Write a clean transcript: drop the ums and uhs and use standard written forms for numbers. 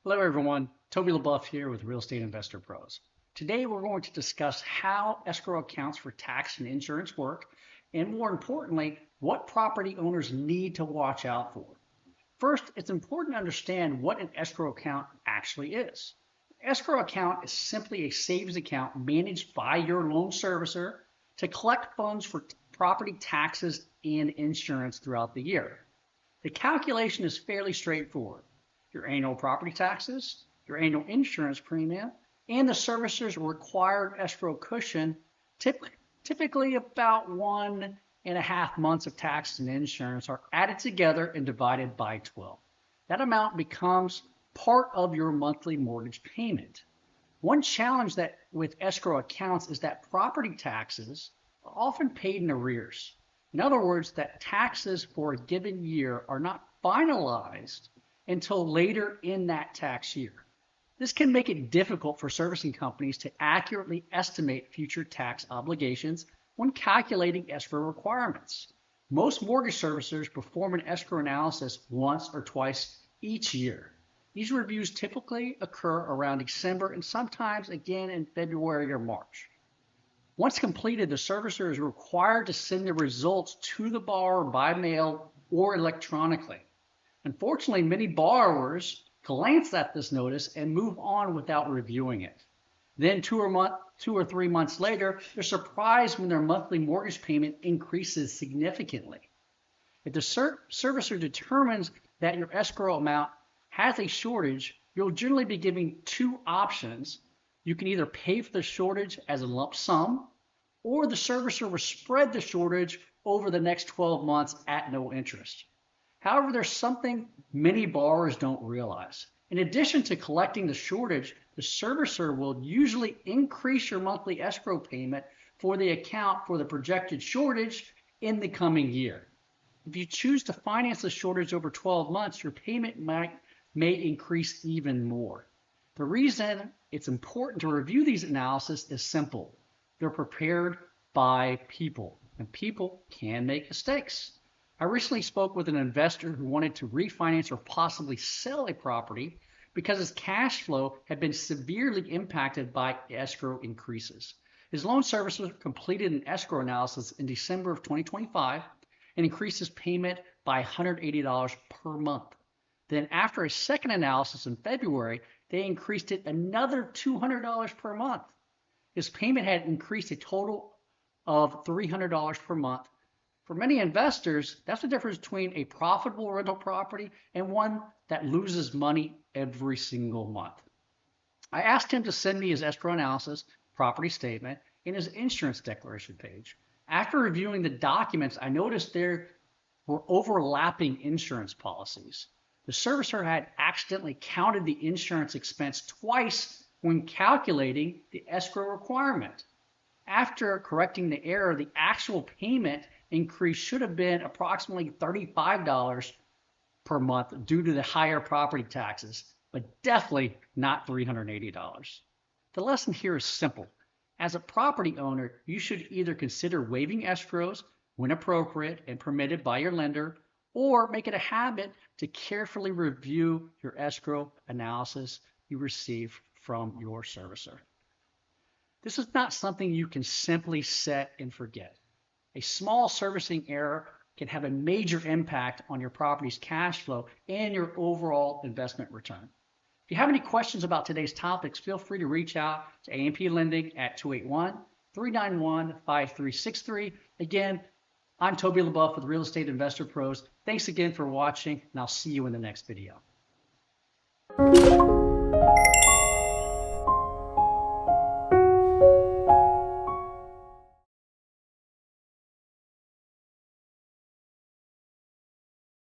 Hello everyone, Toby LaBeouf here with Real Estate Investor Pros. Today we're going to discuss how escrow accounts for tax and insurance work, and more importantly, what property owners need to watch out for. First, it's important to understand what an escrow account actually is. An escrow account is simply a savings account managed by your loan servicer to collect funds for property taxes and insurance throughout the year. The calculation is fairly straightforward. Your annual property taxes, your annual insurance premium, and the servicer's required escrow cushion, typically about 1.5 months of taxes and insurance, are added together and divided by 12. That amount becomes part of your monthly mortgage payment. One challenge with escrow accounts is that property taxes are often paid in arrears. In other words, that taxes for a given year are not finalized until later in that tax year. This can make it difficult for servicing companies to accurately estimate future tax obligations when calculating escrow requirements. Most mortgage servicers perform an escrow analysis once or twice each year. These reviews typically occur around December and sometimes again in February or March. Once completed, the servicer is required to send the results to the borrower by mail or electronically. Unfortunately, many borrowers glance at this notice and move on without reviewing it. Then 2 or 3 months later, they're surprised when their monthly mortgage payment increases significantly. If the servicer determines that your escrow amount has a shortage, you'll generally be given 2 options. You can either pay for the shortage as a lump sum, or the servicer will spread the shortage over the next 12 months at no interest. However, there's something many borrowers don't realize. In addition to collecting the shortage, the servicer will usually increase your monthly escrow payment for the account for the projected shortage in the coming year. If you choose to finance the shortage over 12 months, your payment may increase even more. The reason it's important to review these analyses is simple. They're prepared by people, and people can make mistakes. I recently spoke with an investor who wanted to refinance or possibly sell a property because his cash flow had been severely impacted by escrow increases. His loan servicer completed an escrow analysis in December of 2025 and increased his payment by $180 per month. Then after a second analysis in February, they increased it another $200 per month. His payment had increased a total of $300 per month. For many investors, that's the difference between a profitable rental property and one that loses money every single month. I asked him to send me his escrow analysis, property statement, and his insurance declaration page. After reviewing the documents, I noticed there were overlapping insurance policies. The servicer had accidentally counted the insurance expense twice when calculating the escrow requirement. After correcting the error, the actual payment increase should have been approximately $35 per month due to the higher property taxes, but definitely not $380. The lesson here is simple. As a property owner, you should either consider waiving escrows when appropriate and permitted by your lender, or make it a habit to carefully review your escrow analysis you receive from your servicer. This is not something you can simply set and forget. A small servicing error can have a major impact on your property's cash flow and your overall investment return. If you have any questions about today's topics, feel free to reach out to A&P Lending at 281-391-5363. Again, I'm Toby LaBeouf with Real Estate Investor Pros. Thanks again for watching, and I'll see you in the next video.